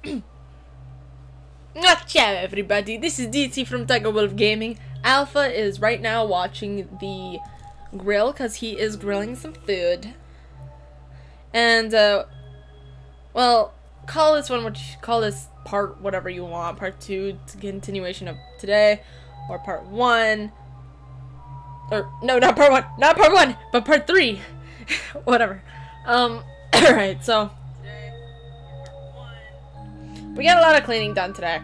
Ciao everybody, this is DT from Tiger Wolf Gaming. Alpha is right now watching the grill because he is grilling some food. And, well, call this part whatever you want. Part 2, continuation of today, or part 1. Or, no, not part 1, but part 3. Whatever. Alright, so we got a lot of cleaning done today,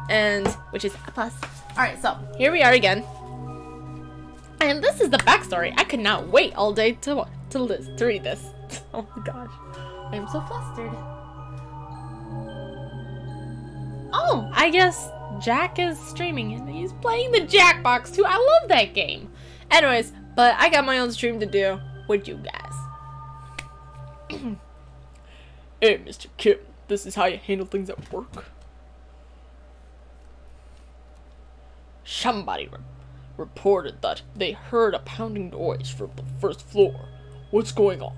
and which is a plus. Alright, so here we are again, and this is the backstory. I could not wait all day to read this. Oh my gosh, I am so flustered. Oh, I guess Jack is streaming and he's playing the Jackbox too. I love that game. Anyways, but I got my own stream to do with you guys. Hey, Mr. Kim. This is how you handle things at work. Somebody reported that they heard a pounding noise from the first floor. What's going on?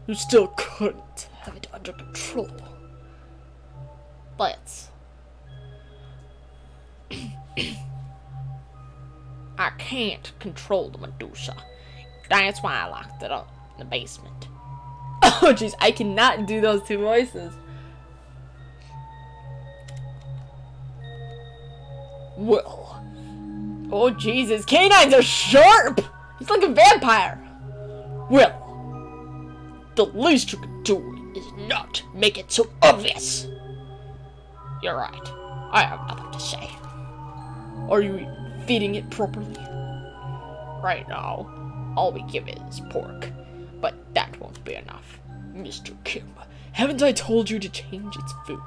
You still couldn't have it under control. But I can't control the Medusa. That's why I locked it up in the basement. Oh jeez, I cannot do those two voices. Well, oh Jesus, canines are sharp! He's like a vampire! Well, the least you can do is not make it so obvious. You're right. I have nothing to say. Are you even feeding it properly? Right now, all we give it is pork. But that won't be enough. Mr. Kim, haven't I told you to change its food?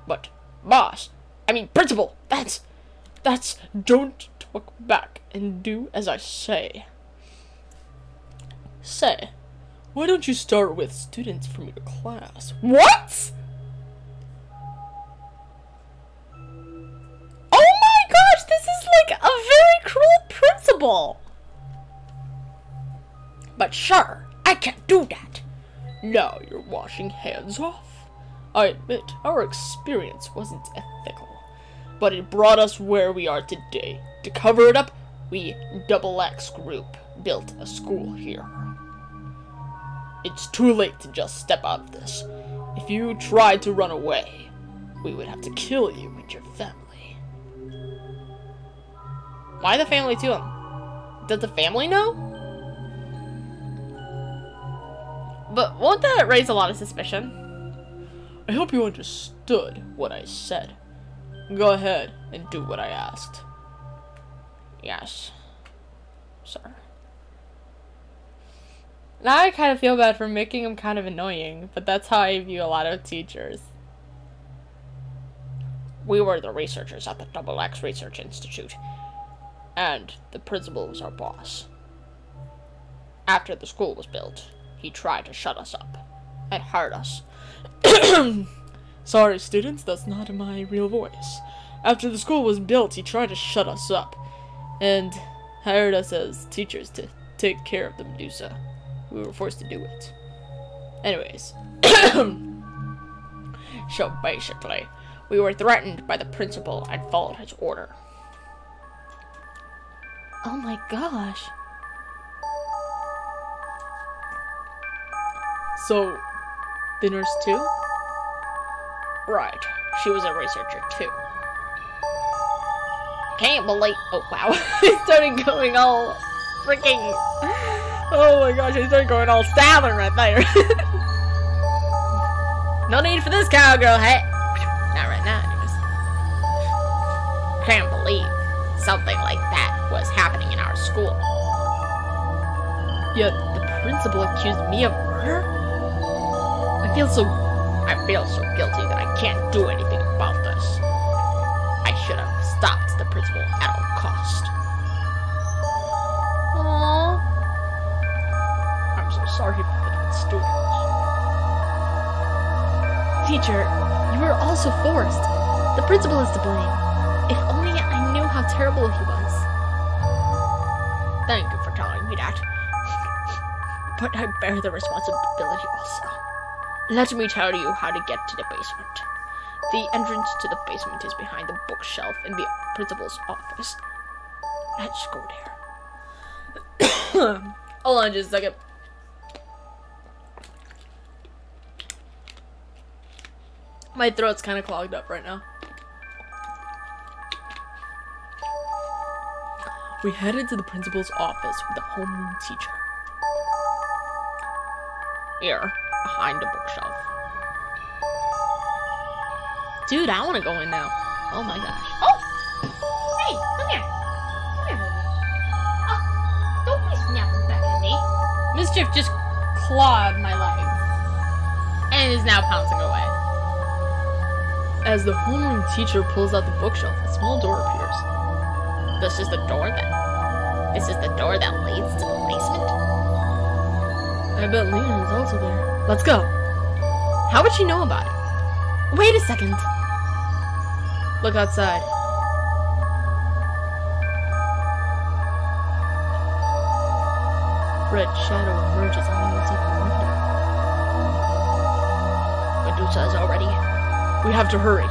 But, boss, I mean, principal, that's, don't talk back and do as I say. Say, why don't you start with students from your class? What? Oh my gosh, this is like a very cruel principal. But sure, I can't do that. Now you're washing hands off. I admit, our experience wasn't ethical, but it brought us where we are today. To cover it up, we Double X Group built a school here. It's too late to just step out of this. If you tried to run away, we would have to kill you and your family. Why the family too? Does the family know? But won't that raise a lot of suspicion? I hope you understood what I said. Go ahead and do what I asked. Yes, sir. Now I kind of feel bad for making him kind of annoying, but that's how I view a lot of teachers. We were the researchers at the Double X Research Institute, and the principal was our boss. After the school was built, he tried to shut us up and hurt us. Sorry, students, that's not my real voice. After the school was built, he tried to shut us up and hired us as teachers to take care of the Medusa. We were forced to do it. Anyways. So basically, we were threatened by the principal and followed his order. Oh my gosh. So, the nurse too? Right. She was a researcher too. Can't believe— oh wow. He started going all freaking— oh my gosh, he started going all Southern right there. No need for this cowgirl hat. Not right now, anyways. Can't believe something like that was happening in our school. Yet the principal accused me of murder? I feel so guilty that I can't do anything about this. I should have stopped the principal at all cost. Aww. I'm so sorry for the students. Teacher, you were also forced. The principal is to blame. If only I knew how terrible he was. Thank you for telling me that. But I bear the responsibility also. Let me tell you how to get to the basement. The entrance to the basement is behind the bookshelf in the principal's office. Let's go there. Hold on just a second. My throat's kind of clogged up right now. We headed to the principal's office with the homeroom teacher. Here, behind the bookshelf. Dude, I want to go in now. Oh my gosh. Oh! Hey, come here. Come here, baby. Oh, don't be snapping back at me. Mischief just clawed my leg and is now pouncing away. As the homeroom teacher pulls out the bookshelf, a small door appears. This is the door that leads to the basement? I bet Lena is also there. Let's go. How would she know about it? Wait a second. Look outside. Red shadow emerges on the outside of the window. Medusa is already. We have to hurry.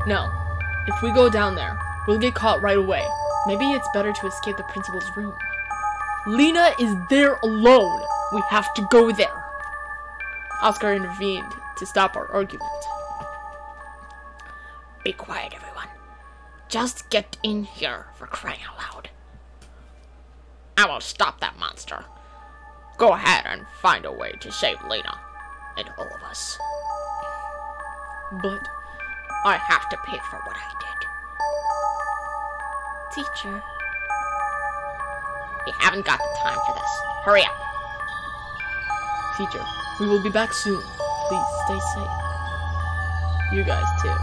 No. If we go down there, we'll get caught right away. Maybe it's better to escape the principal's room. Lena is there alone. We have to go there. Oscar intervened to stop our argument. Be quiet, everyone. Just get in here, for crying out loud. I will stop that monster. Go ahead and find a way to save Lena and all of us. But I have to pay for what I did. teacher, We haven't got the time for this. Hurry up. teacher, we will be back soon. Please stay safe. You guys too.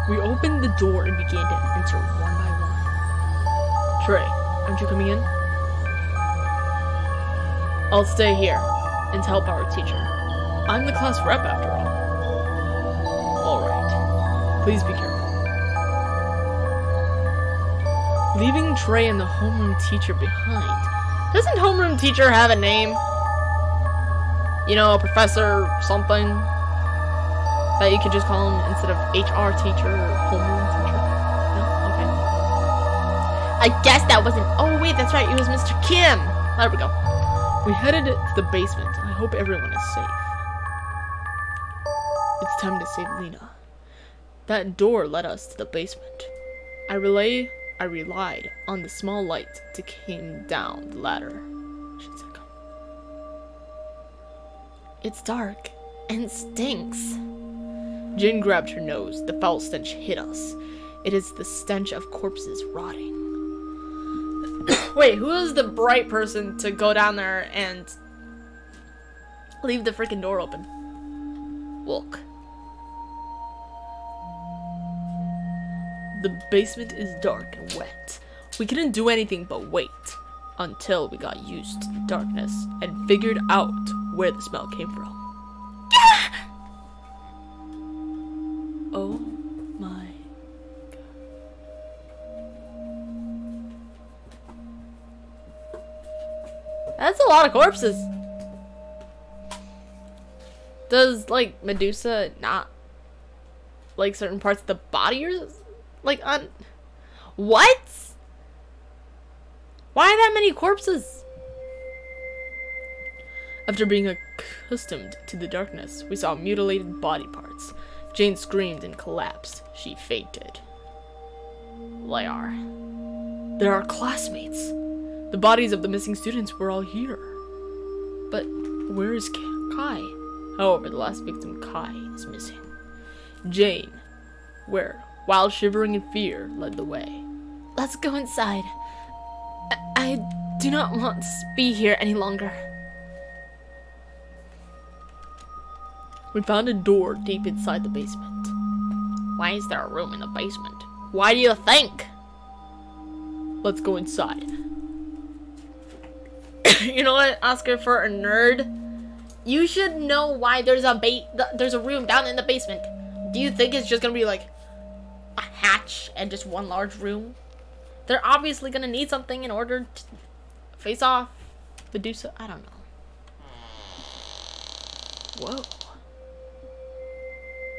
We opened the door and began to enter one by one. Trey, aren't you coming in? I'll stay here and help our teacher. I'm the class rep after all. Alright. Please be careful. Leaving Trey and the homeroom teacher behind. Doesn't homeroom teacher have a name? You know, a professor something? That you could just call him instead of HR teacher or homeroom teacher? No? Okay. I guess that wasn't. Oh, wait, that's right. It was Mr. Kim. There we go. We headed to the basement. I hope everyone is safe. It's time to save Lena. That door led us to the basement. I relied on the small light to came down the ladder. It's dark and stinks. Jin grabbed her nose. The foul stench hit us. It is the stench of corpses rotting. Wait, who is the bright person to go down there and leave the freaking door open? Look. The basement is dark and wet. We couldn't do anything but wait until we got used to the darkness and figured out where the smell came from. Oh my god. That's a lot of corpses. Does, like, Medusa not like certain parts of the body or like on what? Why that many corpses? After being accustomed to the darkness, we saw mutilated body parts. Jane screamed and collapsed. She fainted. They're our classmates. The bodies of the missing students were all here. But where is Kai? However, the last victim, Kai, is missing. Jane, while shivering in fear, led the way. Let's go inside. I do not want to be here any longer. We found a door deep inside the basement. Why is there a room in the basement? Why do you think? Let's go inside. You know what, Oscar, for a nerd? You should know why there's a room down in the basement. Do you think it's just gonna be like a hatch and just one large room? They're obviously gonna need something in order to face off Medusa? I don't know. Whoa.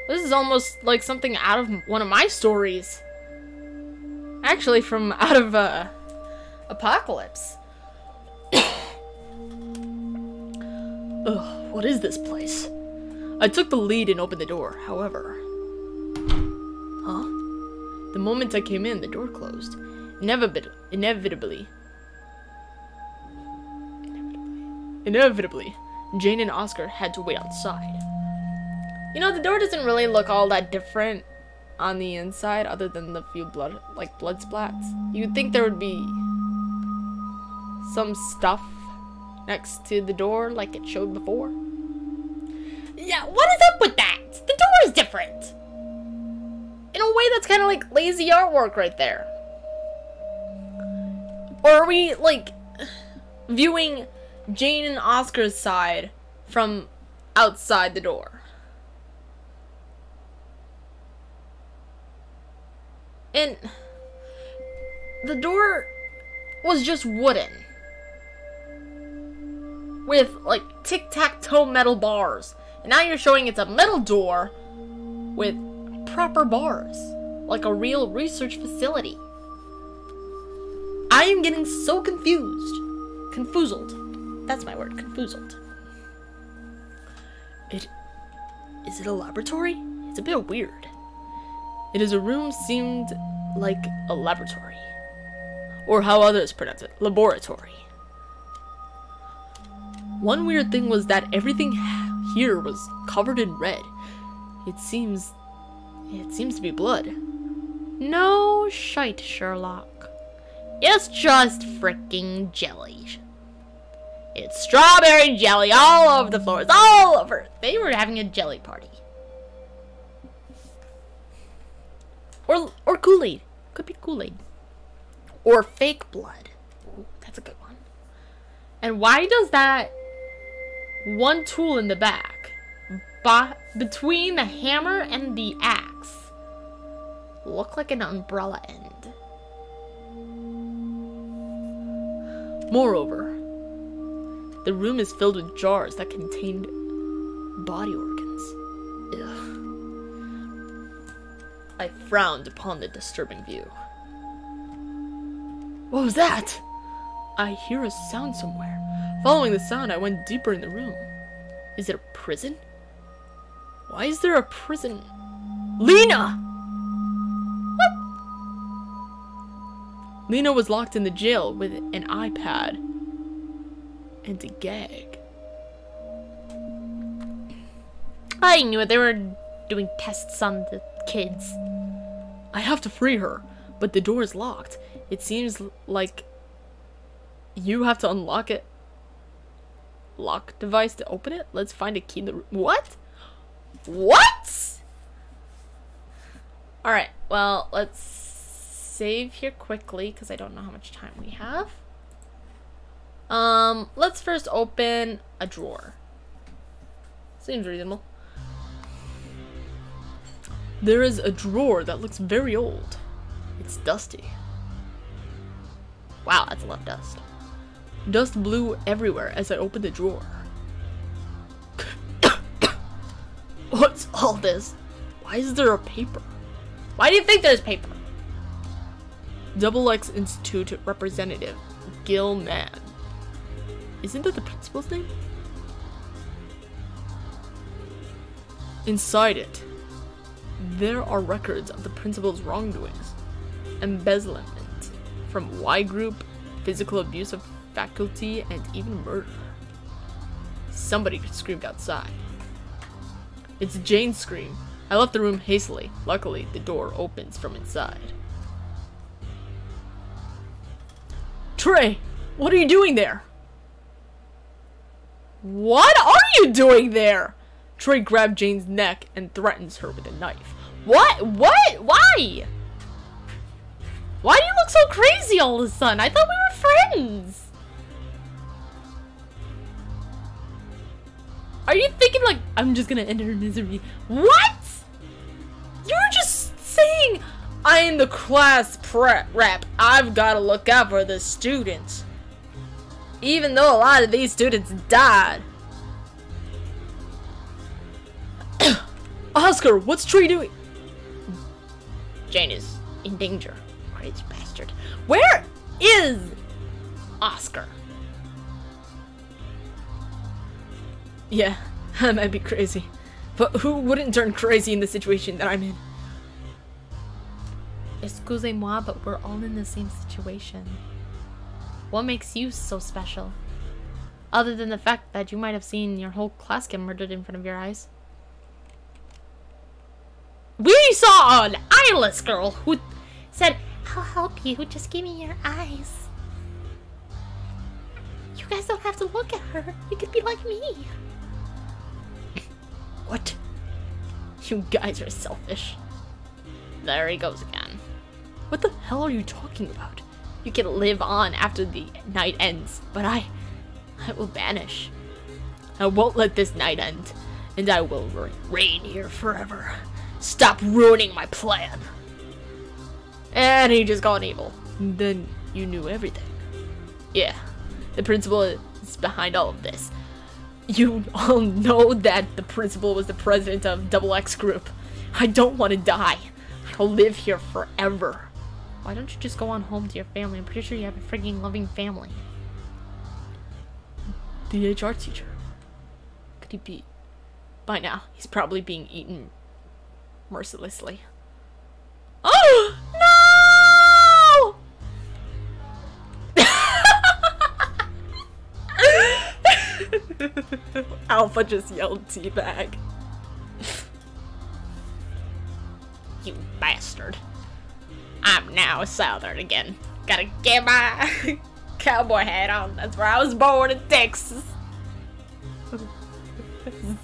This is almost like something out of one of my stories. Actually, from out of Apocalypse. Ugh, what is this place? I took the lead and opened the door, however. Huh? The moment I came in, the door closed. Inevitably, Jane and Oscar had to wait outside. You know, the door doesn't really look all that different on the inside, other than the few blood splats. You'd think there would be some stuff next to the door, like it showed before. Yeah, what is up with that? The door is different. In a way, that's kind of like lazy artwork right there. Or are we, like, viewing Jane and Oscar's side from outside the door? And the door was just wooden. With, like, tic-tac-toe metal bars. And now you're showing it's a metal door with proper bars. Like a real research facility. I am getting so confused. Confoozled. That's my word, confoozled. Is it a laboratory? It's a bit weird. It is a room seemed like a laboratory. Or how others pronounce it, laboratory. One weird thing was that everything here was covered in red. It seems to be blood. No shite, Sherlock. It's just freaking jelly. It's strawberry jelly all over the floors, all over. They were having a jelly party. Or Kool-Aid. Could be Kool-Aid. Or fake blood. Ooh, that's a good one. And why does that one tool in the back, between the hammer and the axe, look like an umbrella end? Moreover, the room is filled with jars that contained body organs. Ugh. I frowned upon the disturbing view. What was that? I hear a sound somewhere. Following the sound, I went deeper in the room. Is it a prison? Why is there a prison? Lena! What? Lena was locked in the jail with an iPad and a gag. I knew it. They were doing tests on the kids. I have to free her, but the door is locked. It seems like you have to unlock it. Lock device to open it? Let's find a key in the room. What? What? Alright, well, let's save here quickly, because I don't know how much time we have. Let's first open a drawer. Seems reasonable. There is a drawer that looks very old. It's dusty. Wow, that's a lot of dust. Dust blew everywhere as I opened the drawer. What's all this? Why is there a paper? Why do you think there's paper? Double X Institute representative, Gil Mann. Isn't that the principal's name? Inside it, there are records of the principal's wrongdoings, embezzlement from Y group, physical abuse of faculty, and even murder. Somebody screamed outside. It's Jane's scream. I left the room hastily. Luckily, the door opens from inside. Trey, what are you doing there? What are you doing there? Trey grabbed Jane's neck and threatens her with a knife. What? What? Why? Why do you look so crazy all of a sudden? I thought we were friends. Are you thinking like, I'm just gonna end her misery? What? You're just saying, I'm the class rep. I've gotta look out for the students. Even though a lot of these students died. Oscar, what's Trey doing? Jane is in danger. Crazy bastard. Where is Oscar? Yeah, I might be crazy. But who wouldn't turn crazy in the situation that I'm in? Excusez-moi, but we're all in the same situation. What makes you so special? Other than the fact that you might have seen your whole class get murdered in front of your eyes. We saw an eyeless girl who said, "I'll help you, just give me your eyes." You guys don't have to look at her. You could be like me. What? You guys are selfish. There he goes again. What the hell are you talking about? You can live on after the night ends, but I will vanish. I won't let this night end, and I will reign here forever. Stop ruining my plan. And he just gone evil. Then you knew everything. Yeah, the principal is behind all of this. You all know that the principal was the president of Double X Group. I don't want to die. I'll live here forever. Why don't you just go on home to your family? I'm pretty sure you have a freaking loving family. The HR teacher. Could he be? By now, he's probably being eaten mercilessly. Oh! No! Alpha just yelled teabag. You bastard. I'm now a Southern again. Gotta get my cowboy hat on. That's where I was born, in Texas.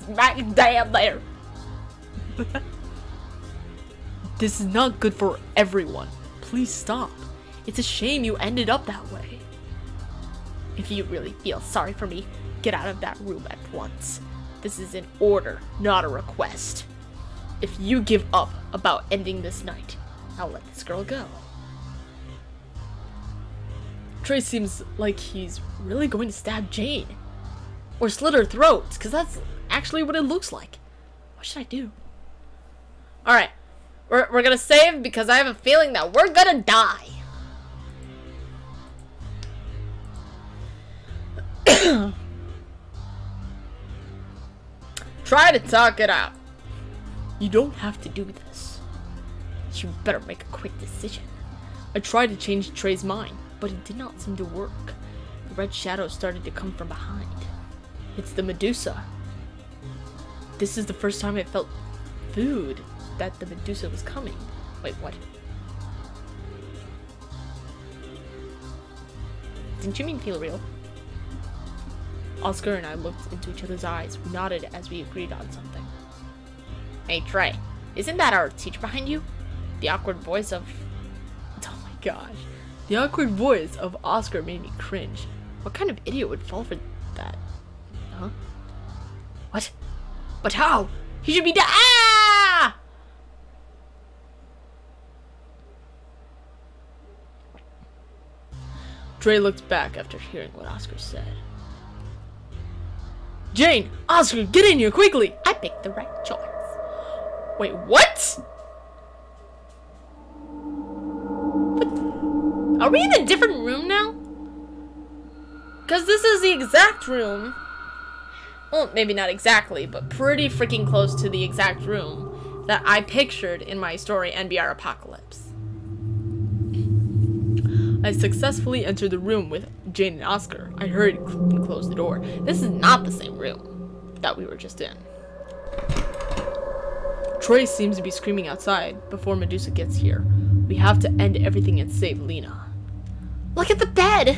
Smack damn there. This is not good for everyone. Please stop. It's a shame you ended up that way. If you really feel sorry for me, get out of that room at once. This is an order, not a request. If you give up about ending this night, I'll let this girl go. Trey seems like he's really going to stab Jane. Or slit her throat, because that's actually what it looks like. What should I do? Alright, we're gonna save because I have a feeling that we're gonna die. Try to talk it out. You don't have to do this. You better make a quick decision. I tried to change Trey's mind, but it did not seem to work. The red shadow started to come from behind. It's the Medusa. This is the first time I felt food that the Medusa was coming. Wait, what? Didn't you mean feel real? Oscar and I looked into each other's eyes. We nodded as we agreed on something. Hey Trey, isn't that our teacher behind you? The awkward voice of... Oh my gosh. The awkward voice of Oscar made me cringe. What kind of idiot would fall for that? Huh? What? But how? He should be dead. Ah! Trey looked back after hearing what Oscar said. Jane! Oscar, get in here quickly! I picked the right choice. Wait, what? Are we in a different room now? Because this is the exact room. Well, maybe not exactly, but pretty freaking close to the exact room that I pictured in my story, NBR Apocalypse. I successfully entered the room with Jane and Oscar. I hurried and closed the door. This is not the same room that we were just in. Trey seems to be screaming outside before Medusa gets here. We have to end everything and save Lena. Look at the bed!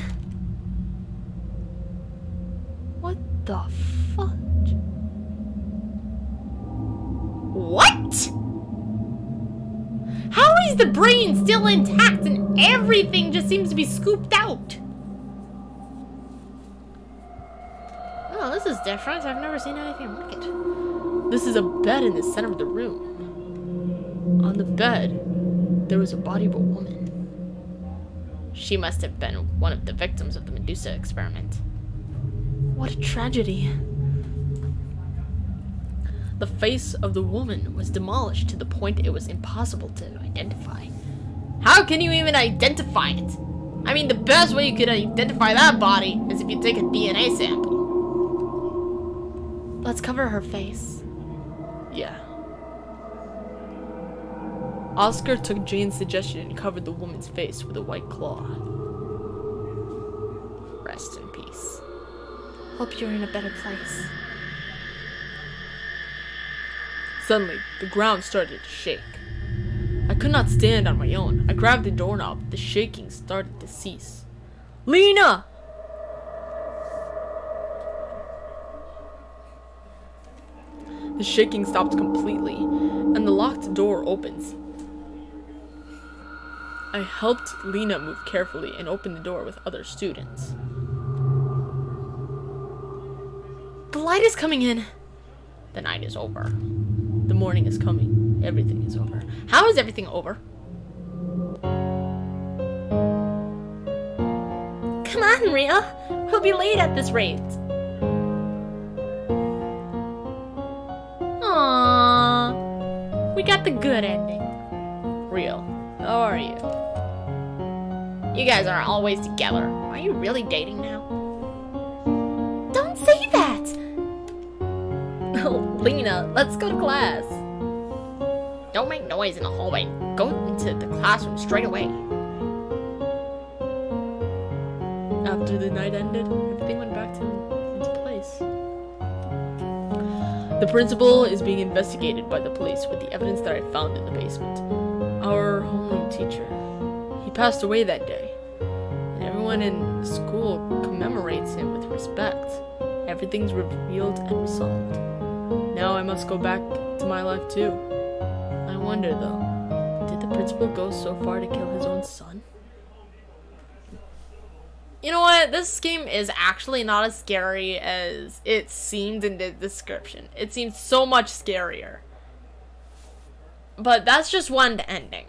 What the fudge? What? How is the brain still intact and everything just seems to be scooped out? Oh, this is different. I've never seen anything like it. This is a bed in the center of the room. On the bed, there was a body of a woman. She must have been one of the victims of the Medusa experiment. What a tragedy. The face of the woman was demolished to the point it was impossible to identify. How can you even identify it? I mean, the best way you could identify that body is if you take a DNA sample. Let's cover her face. Yeah. Oscar took Jane's suggestion and covered the woman's face with a white cloth. Rest in peace. Hope you're in a better place. Suddenly, the ground started to shake. I could not stand on my own. I grabbed the doorknob. The shaking started to cease. Lena! The shaking stopped completely, and the locked door opens. I helped Lena move carefully and opened the door with other students. The light is coming in. The night is over. The morning is coming. Everything is over. How is everything over? Come on, Rhea. We'll be late at this rate. Aww. We got the good ending. Real. How are you? You guys are always together. Are you really dating now? Don't say that! Oh, Lena, let's go to class. Don't make noise in the hallway. Go into the classroom straight away. After the night ended, everything went back into place. The principal is being investigated by the police with the evidence that I found in the basement. Our homeroom teacher. He passed away that day, and everyone in school commemorates him with respect. Everything's revealed and resolved. Now I must go back to my life too. I wonder though, did the principal go so far to kill his own son? You know what? This game is actually not as scary as it seemed in the description. It seems so much scarier. But that's just one ending.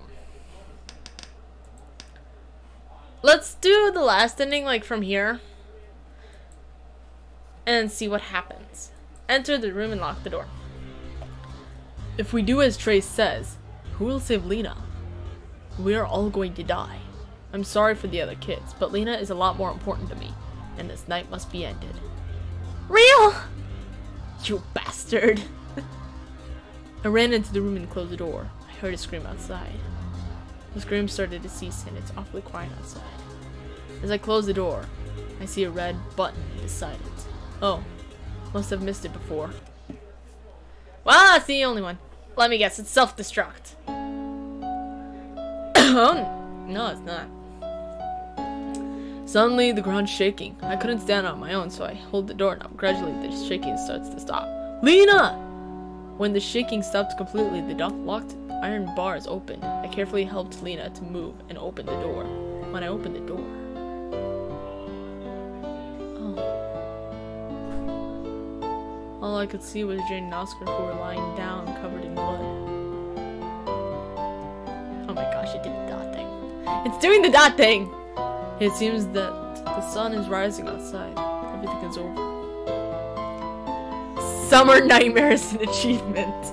Let's do the last ending, like from here. And see what happens. Enter the room and lock the door. If we do as Trace says, who will save Lena? We are all going to die. I'm sorry for the other kids, but Lena is a lot more important to me, and this night must be ended. Real! You bastard! I ran into the room and closed the door. I heard a scream outside. The scream started to cease, and it's awfully quiet outside. As I close the door, I see a red button beside it. Oh, must have missed it before. Well, that's the only one. Let me guess, it's self-destruct. Oh, no, it's not. Suddenly, the ground's shaking. I couldn't stand on my own, so I hold the doorknob. Gradually, the shaking starts to stop. Lena! When the shaking stopped completely, the locked iron bars opened. I carefully helped Lena to move and open the door. When I opened the door... Oh. All I could see was Jane and Oscar, who were lying down, covered in blood. Oh my gosh, it did the dot thing. It's doing the dot thing! It seems that the sun is rising outside. Everything is over. Summer nightmares and achievement.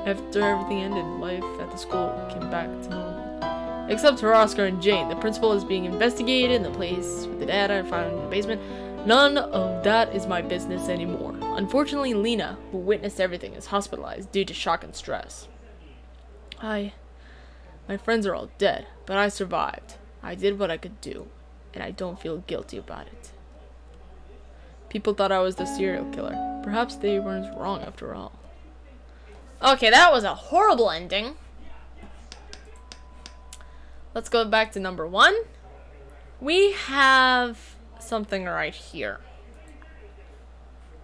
After everything ended, life at the school came back to normal. Except for Oscar and Jane. The principal is being investigated in the place with the data found in the basement. None of that is my business anymore. Unfortunately, Lena, who witnessed everything, is hospitalized due to shock and stress. My friends are all dead, but I survived. I did what I could do, and I don't feel guilty about it. People thought I was the serial killer. Perhaps they weren't wrong after all. Okay, that was a horrible ending. Let's go back to number 1. We have something right here.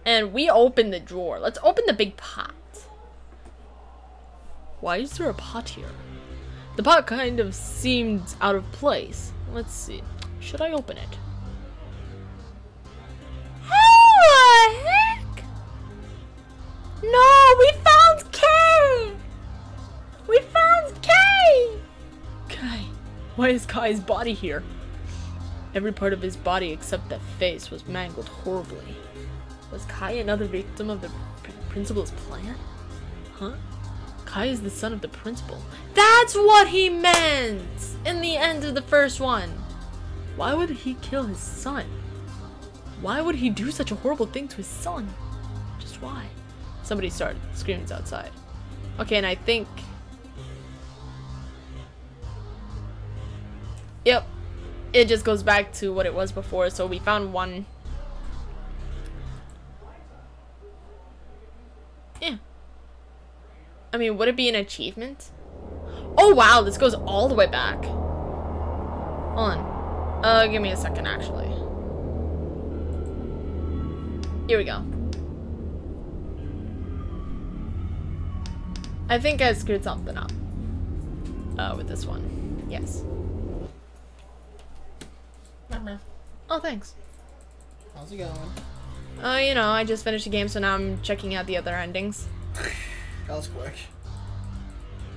And we open the drawer. Let's open the big pot. Why is there a pot here? The pot kind of seemed out of place. Let's see. Should I open it? How the heck? No, we found Kay! We found Kay! Kai. Why is Kai's body here? Every part of his body except that face was mangled horribly. Was Kai another victim of the principal's plan? Huh? Kai is the son of the principal. That's what he meant in the end of the first one. Why would he kill his son? Why would he do such a horrible thing to his son? Just why? Somebody started screaming outside. Okay, and I think... Yep. It just goes back to what it was before. So we found one. Yeah. I mean, would it be an achievement? Oh wow, this goes all the way back. Hold on. Give me a second actually. Here we go. I think I screwed something up. With this one. Yes. Oh, thanks. How's it going? Oh, you know, I just finished the game, so now I'm checking out the other endings. That was quick.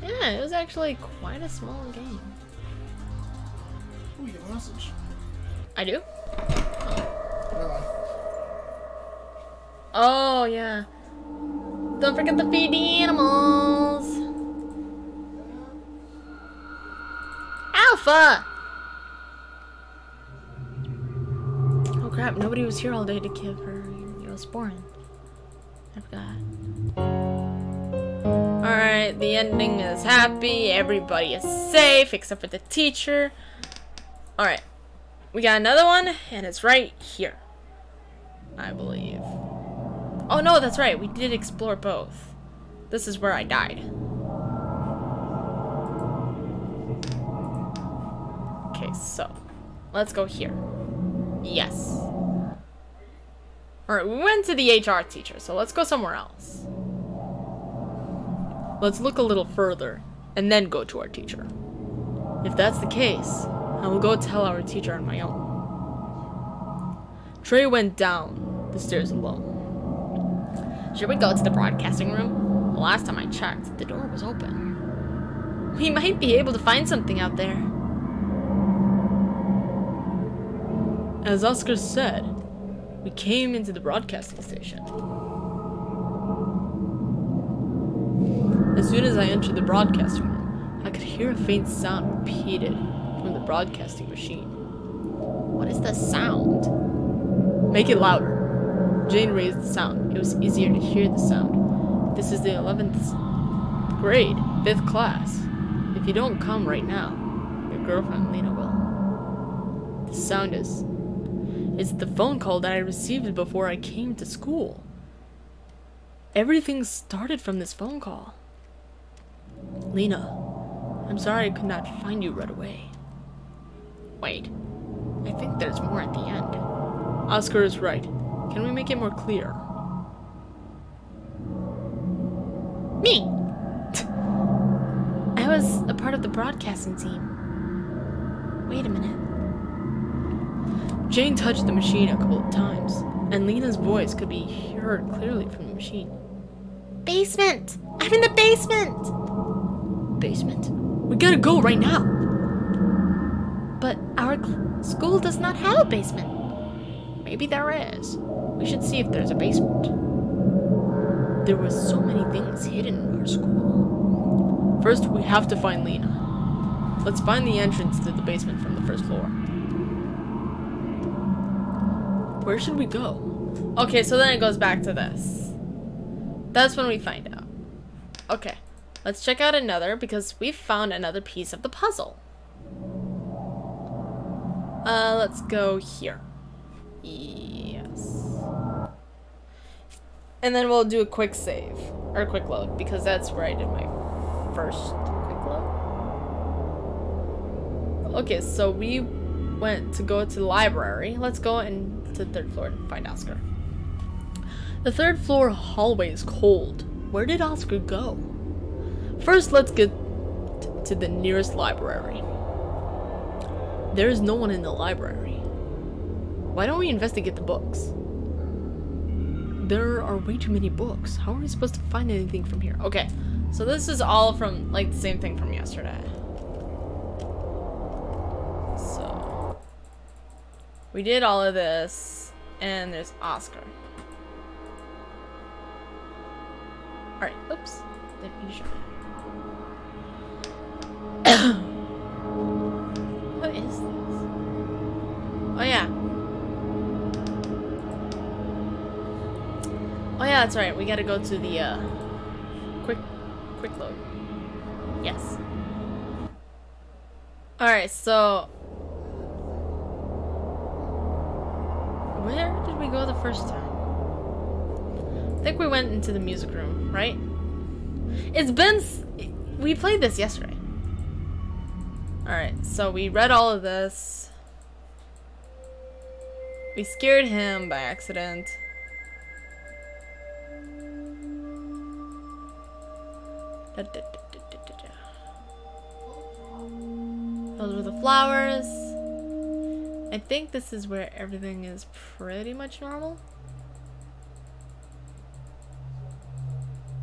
Yeah, it was actually quite a small game. Ooh, you have a message. I do? Never mind. Oh, yeah. Don't forget to feed the animals. Alpha! Oh crap, nobody was here all day to give her Neosporin. I forgot. Alright, the ending is happy. Everybody is safe except for the teacher. Alright. We got another one, and it's right here. I believe. Oh no, that's right. We did explore both. This is where I died. Okay, so let's go here. Yes. Alright, we went to the HR teacher, so let's go somewhere else. Let's look a little further, and then go to our teacher. If that's the case, I will go tell our teacher on my own. Trey went down the stairs alone. Should we go to the broadcasting room? The last time I checked, the door was open. We might be able to find something out there. As Oscar said, we came into the broadcasting station. As soon as I entered the broadcasting room, I could hear a faint sound repeated from the broadcasting machine. What is the sound? Make it louder. Jane raised the sound. It was easier to hear the sound. This is the 11th grade, 5th class. If you don't come right now, your girlfriend Lena will. The sound is... It's the phone call that I received before I came to school. Everything started from this phone call. Lena, I'm sorry I could not find you right away. Wait, I think there's more at the end. Oscar is right. Can we make it more clear? Me! I was a part of the broadcasting team. Wait a minute. Jane touched the machine a couple of times, and Lena's voice could be heard clearly from the machine. Basement! I'm in the basement! Basement? We gotta go right now! But our school does not have a basement. Maybe there is. We should see if there's a basement. There were so many things hidden in our school. First, we have to find Lena. Let's find the entrance to the basement from the first floor. Where should we go? Okay, so then it goes back to this. That's when we find out. Okay, let's check out another because we found another piece of the puzzle. Let's go here. Yes. And then we'll do a quick save. Or a quick load, because that's where I did my first quick load. Okay, so we went to go to the library. Let's go to the 3rd floor and find Oscar. The 3rd floor hallway is cold. Where did Oscar go? First, let's get to the nearest library. There is no one in the library. Why don't we investigate the books? There are way too many books. How are we supposed to find anything from here? Okay, so this is all from, like, the same thing from yesterday. So... We did all of this, and there's Oscar. Alright, oops. Didn't mean to show that. What is this? Oh yeah. Oh yeah, that's right. We gotta go to the quick load. Yes. Alright, so where did we go the first time? I think we went into the music room, right? It's been we played this yesterday. Alright, so we read all of this. We scared him by accident. Those were the flowers. I think this is where everything is pretty much normal.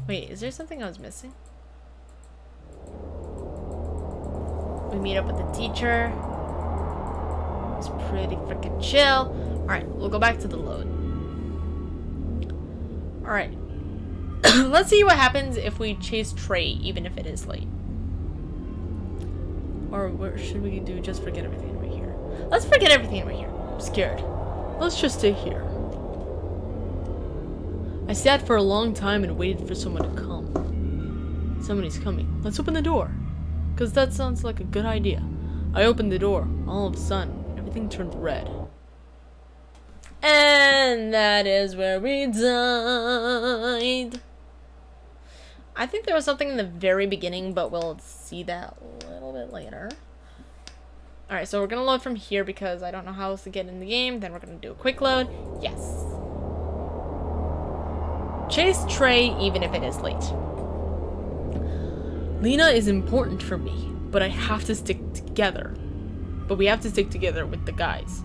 Wait, is there something I was missing? We meet up with the teacher. It's pretty freaking chill. Alright, we'll go back to the load. Alright. Let's see what happens if we chase Trey, even if it is late. Or what should we do? Just forget everything right here. Let's forget everything right here. I'm scared. Let's just stay here. I sat for a long time and waited for someone to come. Somebody's coming. Let's open the door. Because that sounds like a good idea. I opened the door. All of a sudden, everything turned red. And that is where we died. I think there was something in the very beginning, but we'll see that a little bit later. Alright, so we're going to load from here because I don't know how else to get in the game. Then we're going to do a quick load. Yes. Chase Trey even if it is late. Lena is important for me, but I have to stick together. But we have to stick together with the guys.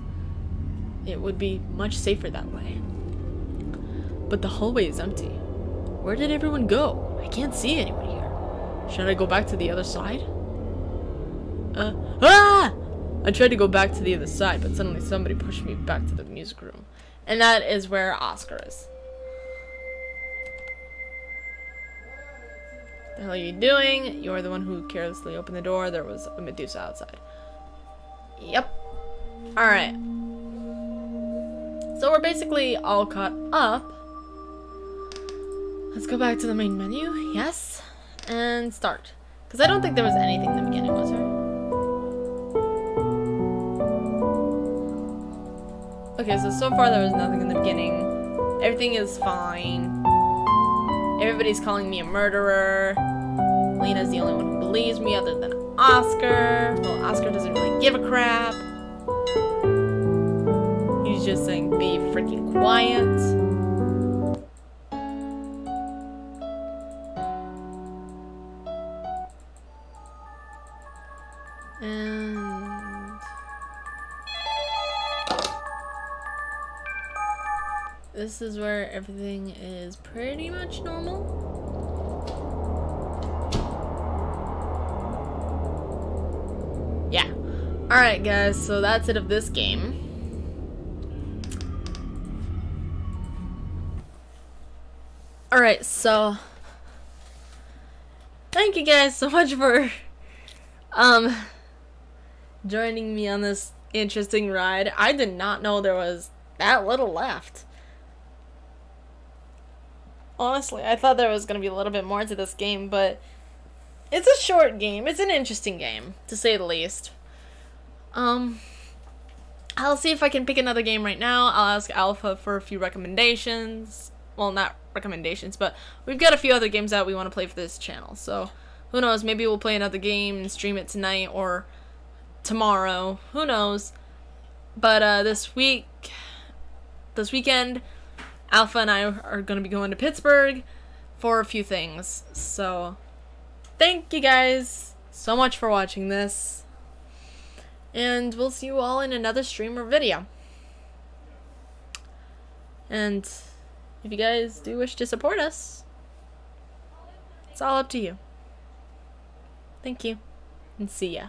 It would be much safer that way. But the hallway is empty. Where did everyone go? I can't see anyone here. Should I go back to the other side? I tried to go back to the other side, but suddenly somebody pushed me back to the music room. And that is where Oscar is. What the hell are you doing? You're the one who carelessly opened the door. There was a Medusa outside. Yep. Alright. So we're basically all caught up. Let's go back to the main menu. Yes. And start. Because I don't think there was anything in the beginning, was there? Okay, so far there was nothing in the beginning. Everything is fine. Everybody's calling me a murderer. Lena's the only one who believes me other than Oscar. Well, Oscar doesn't really give a crap. He's just saying, be freaking quiet. And this is where everything is pretty much normal. Yeah. Alright guys, so that's it of this game. Alright, so thank you guys so much for joining me on this interesting ride. I did not know there was that little left. Honestly, I thought there was going to be a little bit more to this game, but it's a short game. It's an interesting game, to say the least. I'll see if I can pick another game right now. I'll ask Alpha for a few recommendations. Well, not recommendations, but we've got a few other games that we want to play for this channel. So, who knows? Maybe we'll play another game and stream it tonight or tomorrow. Who knows? But this weekend, Alpha and I are going to be going to Pittsburgh for a few things. So, thank you guys so much for watching this. And we'll see you all in another stream or video. And if you guys do wish to support us, it's all up to you. Thank you, and see ya.